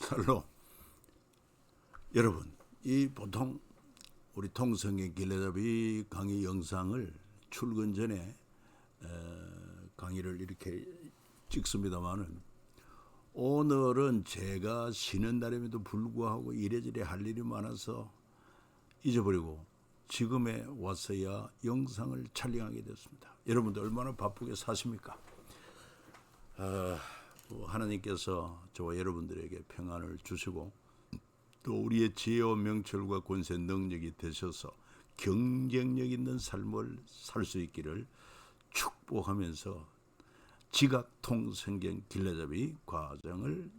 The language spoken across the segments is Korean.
샬롬. 여러분, 이 보통 우리 통성경 길레잡이 강의 영상을 출근 전에 강의를 이렇게 찍습니다만은, 오늘은 제가 쉬는 날임에도 불구하고 이래저래 할 일이 많아서 잊어버리고 지금에 와서야 영상을 촬영하게 됐습니다. 여러분들 얼마나 바쁘게 사십니까? 하나님께서 저와 여러분들에게 평안을 주시고 또 우리의 지혜와 명철과 권세 능력이 되셔서 경쟁력 있는 삶을 살 수 있기를 축복하면서 지각 통성경 길레잡이 과정을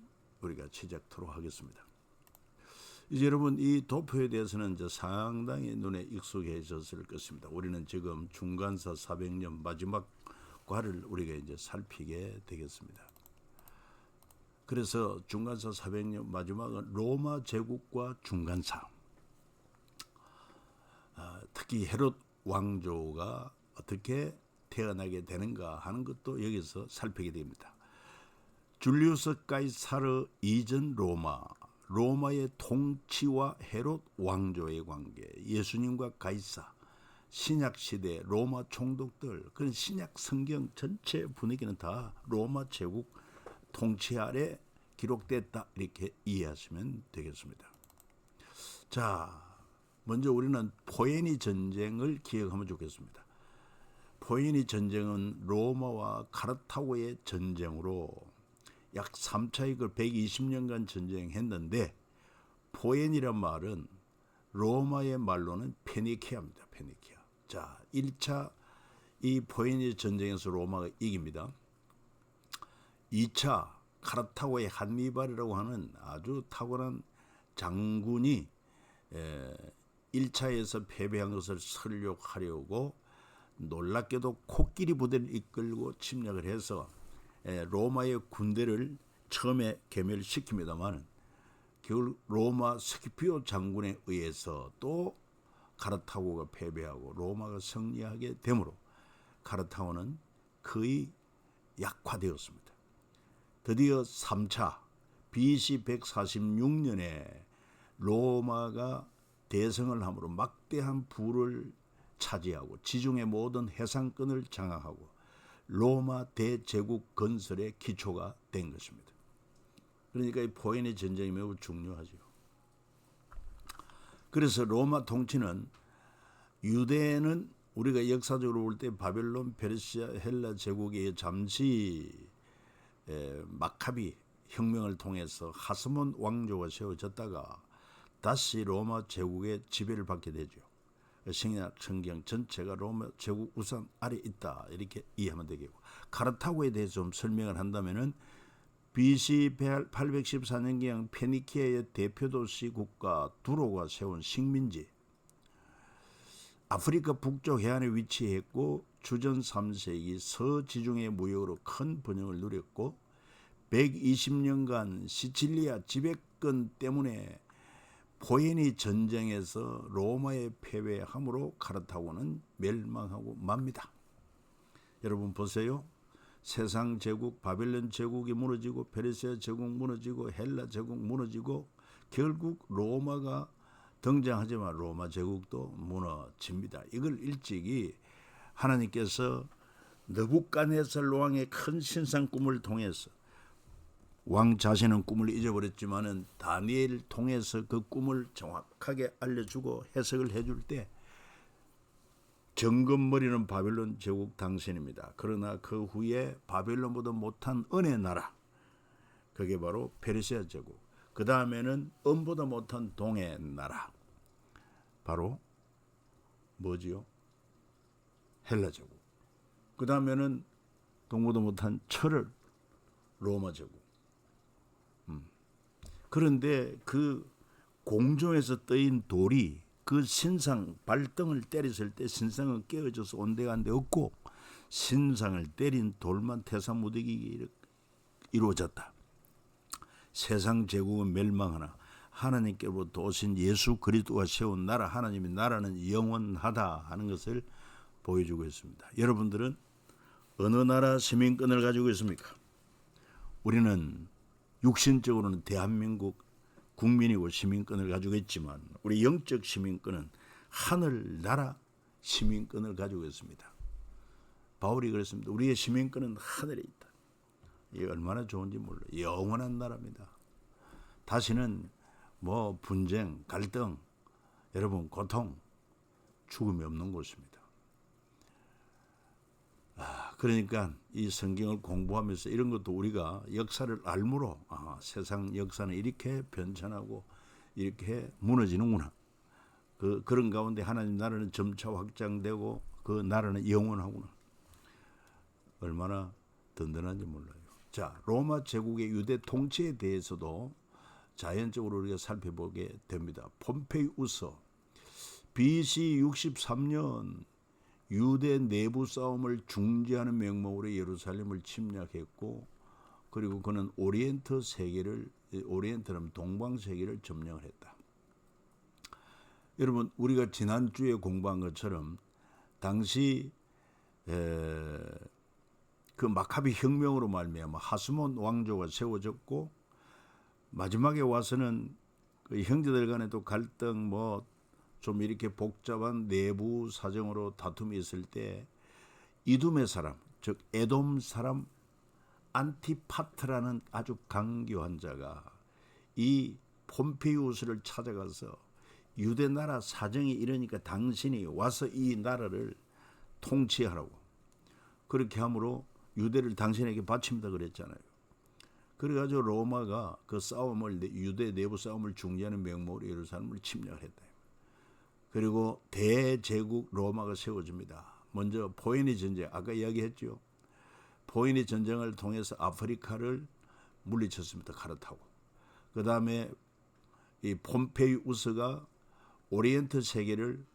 우리가 시작토록 하겠습니다. 이제 여러분, 이 도표에 대해서는 이제 상당히 눈에 익숙해졌을 것입니다. 우리는 지금 중간사 400년 마지막 과를 우리가 이제 살피게 되겠습니다. 그래서 중간사 400년 마지막은 로마 제국과 중간사, 특히 헤롯 왕조가 어떻게 태어나게 되는가 하는 것도 여기서 살피게 됩니다. 줄리우스 가이사르 이전 로마의 통치와 헤롯 왕조의 관계, 예수님과 가이사, 신약시대 로마 총독들, 그런 신약 성경 전체 분위기는 다 로마 제국 통치 아래 기록됐다, 이렇게 이해하시면 되겠습니다. 자, 먼저 우리는 포에니 전쟁을 기억하면 좋겠습니다. 포에니 전쟁은 로마와 카르타고의 전쟁으로 약 3차 이걸 120년간 전쟁했는데, 포에니란 말은 로마의 말로는 페니키아입니다. 페니키아. 자, 1차 이 포에니 전쟁에서 로마가 이깁니다. 2차 카르타고의 한니발이라고 하는 아주 탁월한 장군이 1차에서 패배한 것을 설욕하려고 놀랍게도 코끼리 부대를 이끌고 침략을 해서 로마의 군대를 처음에 괴멸시킵니다만, 결국 로마 스키피오 장군에 의해서 또 카르타고가 패배하고 로마가 승리하게 되므로 카르타고는 거의 약화되었습니다. 드디어 3차 BC 146년에 로마가 대성을 함으로 막대한 부를 차지하고 지중해 모든 해상권을 장악하고 로마 대제국 건설의 기초가 된 것입니다. 그러니까 이 포에니 전쟁이 매우 중요하죠. 그래서 로마 통치는, 유대는 우리가 역사적으로 볼 때 바벨론, 페르시아, 헬라 제국이 잠시 마카비 혁명을 통해서 하스몬 왕조가 세워졌다가 다시 로마 제국의 지배를 받게 되죠. 신약 성경 전체가 로마 제국 우산 아래 있다, 이렇게 이해하면 되겠고, 카르타고에 대해서 좀 설명을 한다면은 BC 814년경 페니키아의 대표도시 국가 두로가 세운 식민지, 아프리카 북쪽 해안에 위치했고 주전 3세기 서지중해 무역으로 큰 번영을 누렸고 120년간 시칠리아 지배권 때문에 포에니 전쟁에서 로마에 패배함으로 카르타고는 멸망하고 맙니다. 여러분 보세요. 세상 제국, 바벨론 제국이 무너지고 페르시아 제국 무너지고 헬라 제국 무너지고 결국 로마가 등장하지만 로마 제국도 무너집니다. 이걸 일찍이 하나님께서 느부갓네살 왕의 큰 신상 꿈을 통해서, 왕 자신은 꿈을 잊어버렸지만은 다니엘을 통해서 그 꿈을 정확하게 알려주고 해석을 해줄 때, 정금머리는 바벨론 제국 당신입니다. 그러나 그 후에 바벨론보다 못한 은혜 나라, 그게 바로 페르시아 제국. 그 다음에는 은보다 못한 동해 나라, 바로 뭐지요? 헬라 제국. 그 다음에는 동보다 못한 철을 로마 제국. 그런데 그 공중에서 떠인 돌이 그 신상 발등을 때렸을 때 신상은 깨어져서 온데간데 없고 신상을 때린 돌만 태사무대기 이루어졌다. 세상 제국은 멸망하나 하나님께로부터 오신 예수 그리스도가 세운 나라, 하나님의 나라는 영원하다 하는 것을 보여주고 있습니다. 여러분들은 어느 나라 시민권을 가지고 있습니까? 우리는 육신적으로는 대한민국 국민이고 시민권을 가지고 있지만 우리 영적 시민권은 하늘나라 시민권을 가지고 있습니다. 바울이 그랬습니다. 우리의 시민권은 하늘에 있다. 이게 얼마나 좋은지 몰라요. 영원한 나라입니다. 다시는 뭐 분쟁, 갈등, 여러분 고통, 죽음이 없는 곳입니다. 그러니까 이 성경을 공부하면서 이런 것도 우리가 역사를 알므로 세상 역사는 이렇게 변천하고 이렇게 무너지는구나. 그런 가운데 하나님 나라는 점차 확장되고 그 나라는 영원하구나. 얼마나 든든한지 몰라요. 자, 로마 제국의 유대 통치에 대해서도 자연적으로 우리가 살펴보게 됩니다. 폼페이우스 BC 63년 유대 내부 싸움을 중지하는 명목으로 예루살렘을 침략했고, 그리고 그는 오리엔트는 동방 세계를 점령을 했다. 여러분, 우리가 지난주에 공부한 것처럼 당시 그 마카비 혁명으로 말미암아 하스몬 왕조가 세워졌고, 마지막에 와서는 그 형제들 간에도 갈등, 좀 이렇게 복잡한 내부 사정으로 다툼이 있을 때 이둠의 사람, 즉 에돔 사람 안티파트라는 아주 강교한 자가 이 폼페이우스를 찾아가서 유대 나라 사정이 이러니까 당신이 와서 이 나라를 통치하라고, 그렇게 함으로 유대를 당신에게 바칩니다 그랬잖아요. 그래가지고 로마가 그 싸움을, 유대 내부 싸움을 중지하는 명목으로 예루살렘을 침략했다. 그리고 대제국 로마가 세워집니다. 먼저 포에니 전쟁, 아까 이야기했죠. 포에니 전쟁을 통해서 아프리카를 물리쳤습니다. 갈아타고. 그 다음에 이 폼페이우스가 오리엔트 세계를,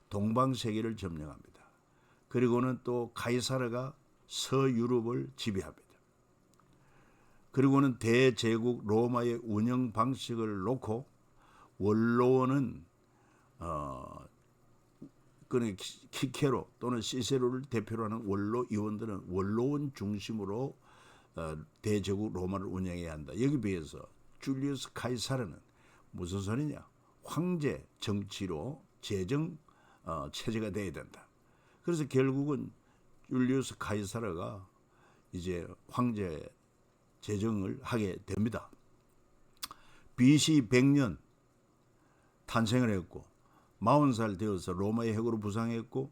동방 세계를 점령합니다. 그리고는 또 카이사르가 서유럽을 지배합니다. 그리고는 대제국 로마의 운영 방식을 놓고 원로원은 그는 키케로 또는 시세로를 대표로 하는 원로 의원들은 원로원 중심으로 대제국 로마를 운영해야 한다. 여기 비해서 줄리우스 카이사르는 무슨 소리냐? 황제 정치로 재정 체제가 돼야 된다. 그래서 결국은 줄리우스 카이사르가 이제 황제 재정을 하게 됩니다. BC 100년 탄생을 했고 40살 되어서 로마의 핵으로 부상했고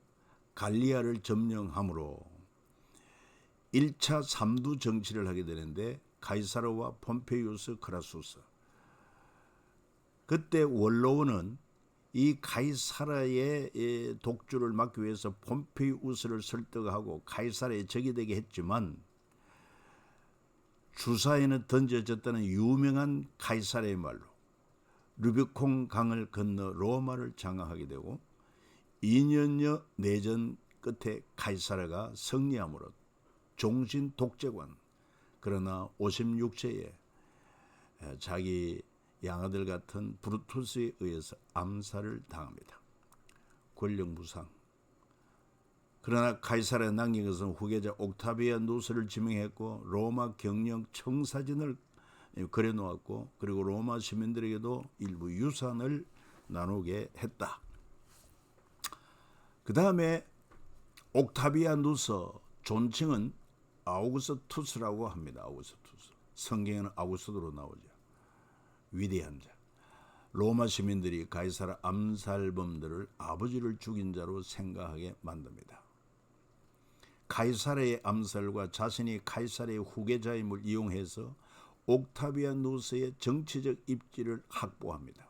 갈리아를 점령함으로 1차 3두 정치를 하게 되는데 카이사르와 폼페이우스 크라수스, 그때 원로원은 이 카이사르의 독주를 막기 위해서 폼페이우스를 설득하고 카이사르의 적이 되게 했지만 주사에는 던져졌다는 유명한 카이사르의 말로 루비콘 강을 건너 로마를 장악하게 되고 2년여 내전 끝에 카이사르가 승리함으로 종신 독재관, 그러나 56세에 자기 양아들 같은 브루투스에 의해서 암살을 당합니다. 권력무상. 그러나 카이사르가 남긴 것은 후계자 옥타비아누스를 지명했고 로마 경영 청사진을 그려놓았고, 그리고 로마 시민들에게도 일부 유산을 나누게 했다. 그 다음에 옥타비아누스, 존칭은 아우구스투스라고 합니다. 아우구스투스. 성경에는 아우구스토로 나오죠. 위대한 자. 로마 시민들이 카이사르 암살범들을 아버지를 죽인 자로 생각하게 만듭니다. 카이사르의 암살과 자신이 카이사르의 후계자임을 이용해서 옥타비아누스의 정치적 입지를 확보합니다.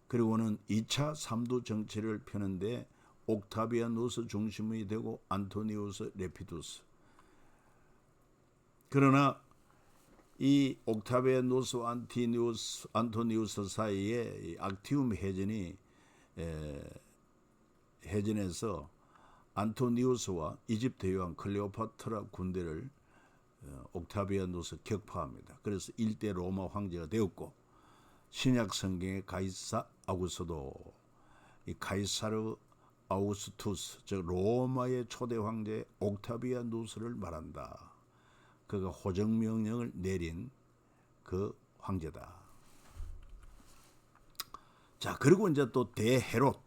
그리고는 2차 3두 정치를 펴는데 옥타비아누스 중심이 되고 안토니우스 레피두스. 그러나 이 옥타비아누스와 안토니우스 사이에 악티움 해전에서 안토니우스와 이집트 여왕 클레오파트라 군대를 옥타비아누스 격파합니다. 그래서 일대 로마 황제가 되었고, 신약 성경의 가이사 아우구스도 이 카이사르 아우구스투스, 즉 로마의 초대 황제 옥타비아누스를 말한다. 그가 호정명령을 내린 그 황제다. 자, 그리고 이제 또 대헤롯.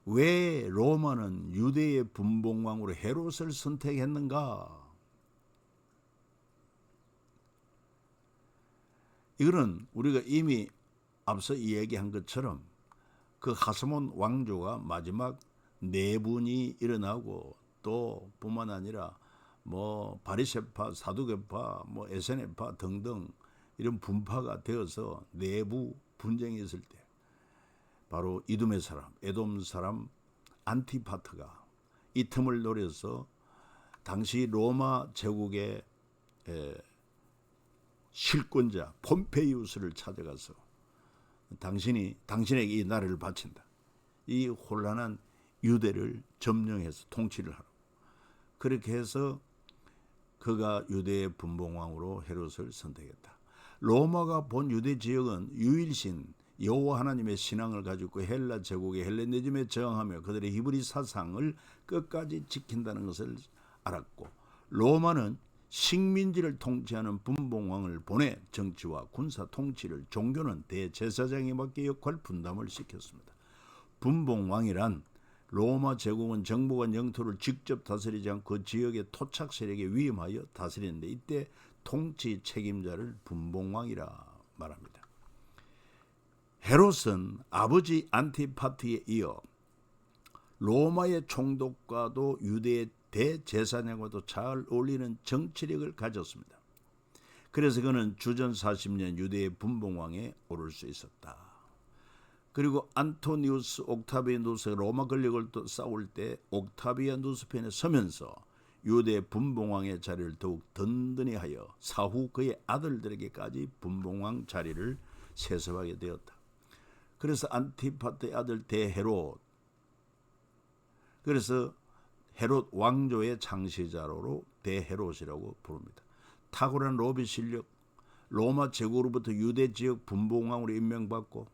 왜 로마는 유대의 분봉왕으로 헤롯을 선택했는가? 이거는 우리가 이미 앞서 이야기한 것처럼 그 하스몬 왕조가 마지막 내분이 일어나고 또 뿐만 아니라 뭐 바리새파, 사두개파, 뭐 에세네파 등등 이런 분파가 되어서 내부 분쟁이 있을 때 바로 이둠의 사람, 에돔 사람 안티파트가 이 틈을 노려서 당시 로마 제국의 실권자 폼페이우스를 찾아가서 당신에게 이 나라를 바친다. 이 혼란한 유대를 점령해서 통치를 하라고. 그렇게 해서 그가 유대의 분봉왕으로 헤롯을 선택했다. 로마가 본 유대 지역은 유일신 여호와 하나님의 신앙을 가지고 헬라 제국의 헬레니즘에 저항하며 그들의 히브리 사상을 끝까지 지킨다는 것을 알았고, 로마는 식민지를 통치하는 분봉왕을 보내 정치와 군사 통치를, 종교는 대제사장에 맡겨 역할 분담을 시켰습니다. 분봉왕이란 로마 제국은 정부가 영토를 직접 다스리지 않고 그 지역의 토착 세력에 위임하여 다스리는데, 이때 통치 책임자를 분봉왕이라 말합니다. 헤롯은 아버지 안티파트에 이어 로마의 총독과도 유대의 대제사장과도 잘 어울리는 정치력을 가졌습니다. 그래서 그는 주전 40년 유대의 분봉왕에 오를 수 있었다. 그리고 안토니우스 옥타비아누스가 로마 권력을 또 싸울 때 옥타비아누스 편에 서면서 유대 분봉왕의 자리를 더욱 든든히 하여 사후 그의 아들들에게까지 분봉왕 자리를 세습하게 되었다. 그래서 안티파트의 아들 대헤롯, 그래서 헤롯 왕조의 창시자로 대헤롯이라고 부릅니다. 탁월한 로비 실력, 로마 제국으로부터 유대 지역 분봉왕으로 임명받고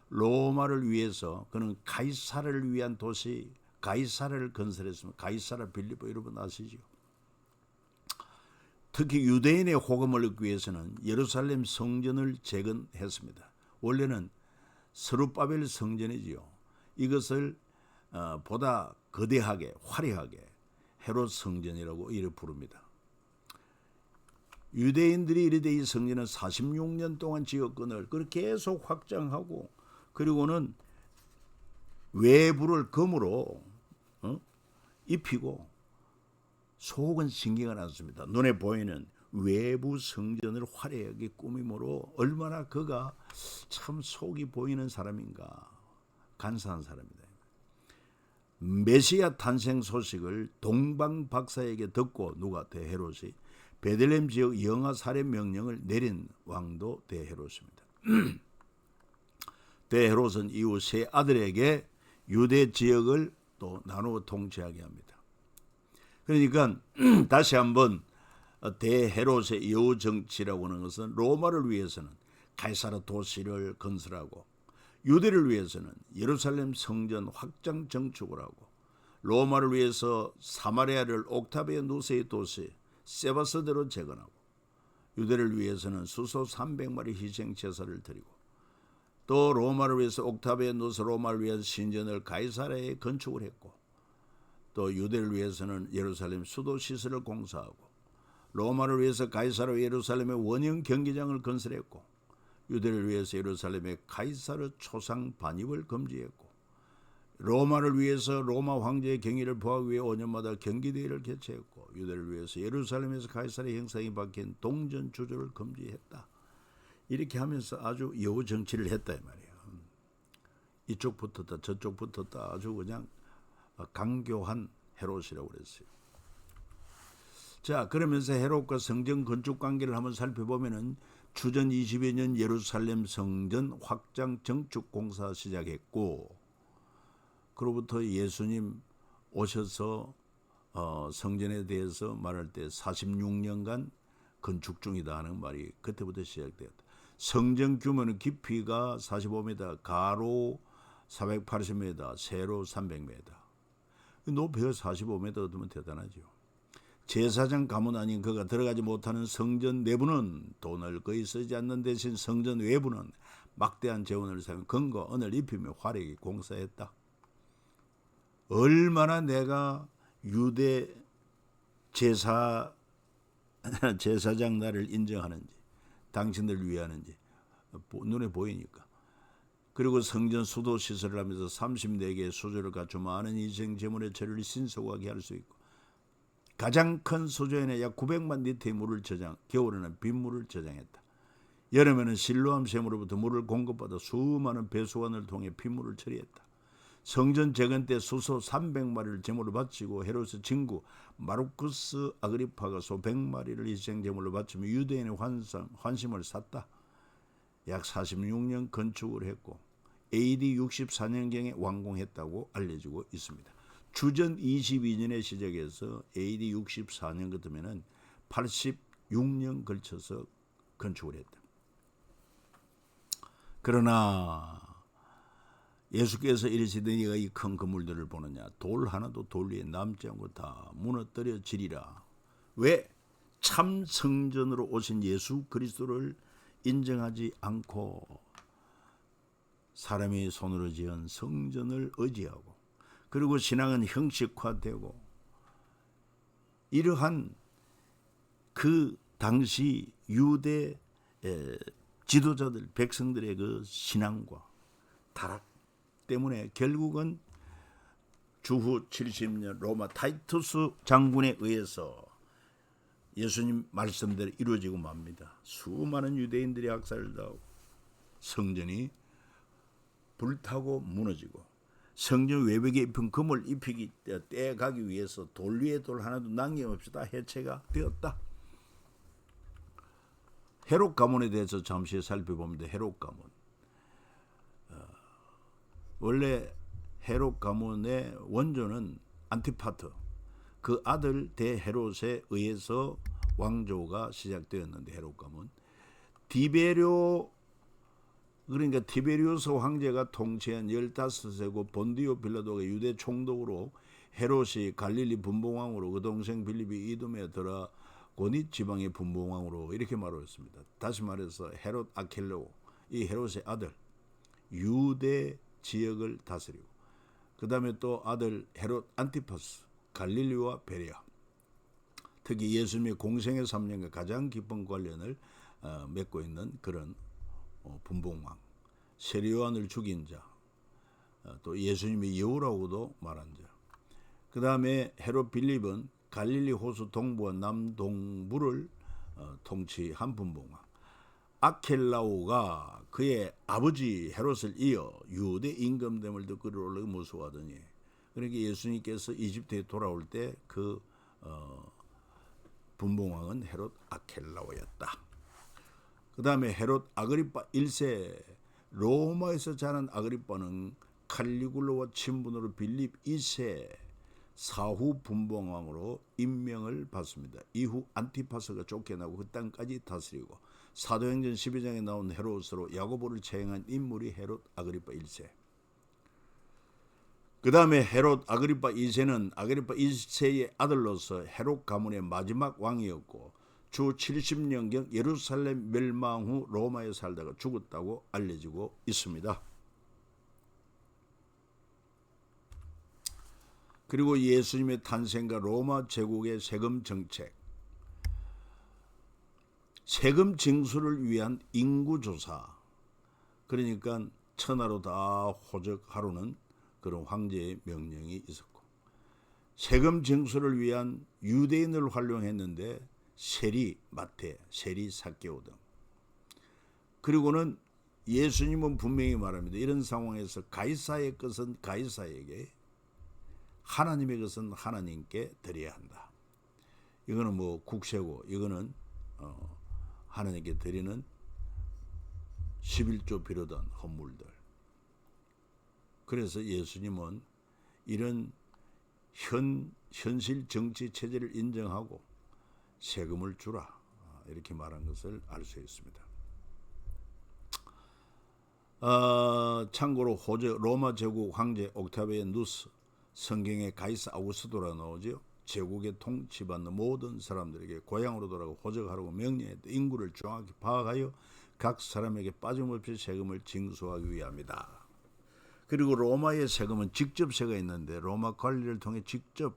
로마를 위해서 그는 가이사르를 위한 도시 가이사르를 건설했습니다. 가이사르 빌리보 여러분 아시죠? 특히 유대인의 호감을 얻기 위해서는 예루살렘 성전을 재건했습니다. 원래는 스룹바벨 성전이지요. 이것을 보다 거대하게 화려하게 헤롯 성전이라고 이를 부릅니다. 유대인들이 이르되 이 성전은 46년 동안 지었거늘 그렇게 계속 확장하고, 그리고는 외부를 금으로 입히고 속은 신경을 안 씁니다. 눈에 보이는 외부 성전을 화려하게 꾸밈으로 얼마나 그가 참 속이 보이는 사람인가, 간사한 사람이다. 메시아 탄생 소식을 동방 박사에게 듣고 누가 대헤롯이 베들레헴 지역 영아 살해 명령을 내린 왕도 대헤롯입니다. 대헤롯은 이후 세 아들에게 유대 지역을 또 나누어 통치하게 합니다. 그러니까 다시 한번 대헤롯의 여우 정치라고 하는 것은 로마를 위해서는 가이사르 도시를 건설하고, 유대를 위해서는 예루살렘 성전 확장 정축을 하고, 로마를 위해서 사마리아를 옥타비아누스의 도시 세바스대로 재건하고, 유대를 위해서는 수소 300마리 희생 제사를 드리고, 또 로마를 위해서 옥타비아누스 로마를 위한 신전을 가이사랴에 건축을 했고, 또 유대를 위해서는 예루살렘 수도 시설을 공사하고, 로마를 위해서 가이사르 예루살렘의 원형 경기장을 건설했고, 유대를 위해서 예루살렘의 가이사르 초상 반입을 금지했고, 로마를 위해서 로마 황제의 경의를 보하기 위해 5년마다 경기대회를 개최했고, 유대를 위해서 예루살렘에서 가이사르 형상이 박힌 동전 주조를 금지했다. 이렇게 하면서 아주 여우 정치를 했다 이 말이에요. 이쪽 붙었다 저쪽 붙었다 아주 그냥 강교한 헤롯이라고 그랬어요. 자, 그러면서 헤롯과 성전 건축 관계를 한번 살펴보면은 주전 20여 년 예루살렘 성전 확장 정축 공사 시작했고, 그로부터 예수님 오셔서 성전에 대해서 말할 때 46년간 건축 중이다 하는 말이 그때부터 시작되었다. 성전 규모는 깊이가 45m, 가로 480m, 세로 300m. 높이가 45m 얻으면 대단하죠. 제사장 가문 아닌 그가 들어가지 못하는 성전 내부는 돈을 거의 쓰지 않는 대신 성전 외부는 막대한 재원을 사용 금과 은을 입히며 화려하게 공사했다. 얼마나 내가 유대 제사장 나를 인정하는지, 당신들을 위하는지 눈에 보이니까. 그리고 성전 수도 시설을 하면서 34개의 수조를 갖춰 많은 희생 제물의 처리를 신속하게 할 수 있고, 가장 큰 수조에는 약 900만 리터의 물을 저장, 겨울에는 빗물을 저장했다. 여름에는 실로암 샘으로부터 물을 공급받아 수많은 배수관을 통해 빗물을 처리했다. 성전 재건 때 수소 300마리를 제물로 바치고 헤롯의 친구 마르쿠스 아그리파가 소 100마리를 희생 제물로 바치며 유대인의 환심을 샀다. 약 46년 건축을 했고 AD 64년경에 완공했다고 알려지고 있습니다. 주전 22년에 시작해서 AD 64년 같으면 86년 걸쳐서 건축을 했다. 그러나 예수께서 이르시되 네가 이 큰 건물들을 보느냐, 돌 하나도 돌 위에 남지 않고 다 무너뜨려지리라. 왜? 참 성전으로 오신 예수 그리스도를 인정하지 않고 사람의 손으로 지은 성전을 의지하고, 그리고 신앙은 형식화되고, 이러한 그 당시 유대 지도자들 백성들의 그 신앙과 타락 때문에 결국은 주후 70년 로마 타이투스 장군에 의해서 예수님 말씀대로 이루어지고 맙니다. 수많은 유대인들이 학살당하고 성전이 불타고 무너지고, 성전 외벽에 입힌 금을 떼가기 위해서 돌 위에 돌 하나도 남김없이 다 해체가 되었다. 헤롯 가문에 대해서 잠시 살펴봅니다. 헤롯 가문. 원래 헤롯 가문의 원조는 안티파터, 그 아들 대헤롯에 의해서 왕조가 시작되었는데, 헤롯 가문 그러니까 티베리우스 황제가 통치한 15세고 본디오 빌라도가 유대 총독으로, 헤롯이 갈릴리 분봉왕으로, 그 동생 빌립이 이두메 드라고니 지방의 분봉왕으로 이렇게 말했습니다. 다시 말해서 헤롯 아켈레오, 이 헤롯의 아들, 유대 지역을 다스리고, 그 다음에 또 아들 헤롯 안티파스, 갈릴리와 베레아, 특히 예수님의 공생의 3년과 가장 깊은 관련을 맺고 있는 그런 분봉왕, 세리요한을 죽인 자, 또 예수님의 여우라고도 말한 자. 그 다음에 헤롯 빌립은 갈릴리 호수 동부와 남동부를 통치한 분봉왕. 아켈라오가 그의 아버지 헤롯을 이어 유대 임금됨을 끌어올리고 무수하더니, 그러니까 예수님께서 이집트에 돌아올 때 그 분봉왕은 헤롯 아켈라오였다. 그 다음에 헤롯 아그리파 1세, 로마에서 자란 아그리파는 칼리굴로와 친분으로 빌립 2세 사후 분봉왕으로 임명을 받습니다. 이후 안티파스가 쫓겨나고 그 땅까지 다스리고, 사도행전 12장에 나온 헤롯으로 야고보를 처형한 인물이 헤롯 아그리파 1세. 그 다음에 헤롯 아그리파 2세는 아그리파 1세의 아들로서 헤롯 가문의 마지막 왕이었고, 주 70년경 예루살렘 멸망 후 로마에 살다가 죽었다고 알려지고 있습니다. 그리고 예수님의 탄생과 로마 제국의 세금 정책, 세금 징수를 위한 인구조사, 그러니까 천하로 다 호적하라는 그런 황제의 명령이 있었고, 세금 징수를 위한 유대인을 활용했는데 세리 마태, 세리 삭개오 등. 그리고는 예수님은 분명히 말합니다. 이런 상황에서 가이사의 것은 가이사에게, 하나님의 것은 하나님께 드려야 한다. 이거는 뭐 국세고, 이거는 하나님께 드리는 11조 비롯한 헌물들. 그래서 예수님은 이런 현실 정치 체제를 인정하고 세금을 주라, 이렇게 말한 것을 알 수 있습니다. 참고로 로마 제국 황제 옥타비아누스, 성경에 가이사 아우구스토라 나오죠. 제국의 통치받는 모든 사람들에게 고향으로 돌아가 호적하라고 명령했다. 인구를 정확히 파악하여 각 사람에게 빠짐없이 세금을 징수하기 위함이다. 그리고 로마의 세금은 직접세가 있는데 로마 관리를 통해 직접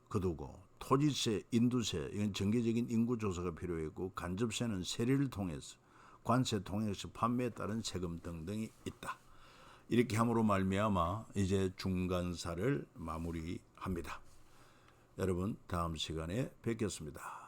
거두고, 토지세, 인두세, 이건 정기적인 인구조사가 필요했고, 간접세는 세리를 통해서, 관세 통해서 판매에 따른 세금 등등이 있다. 이렇게 함으로 말미암아 이제 중간사를 마무리합니다. 여러분, 다음 시간에 뵙겠습니다.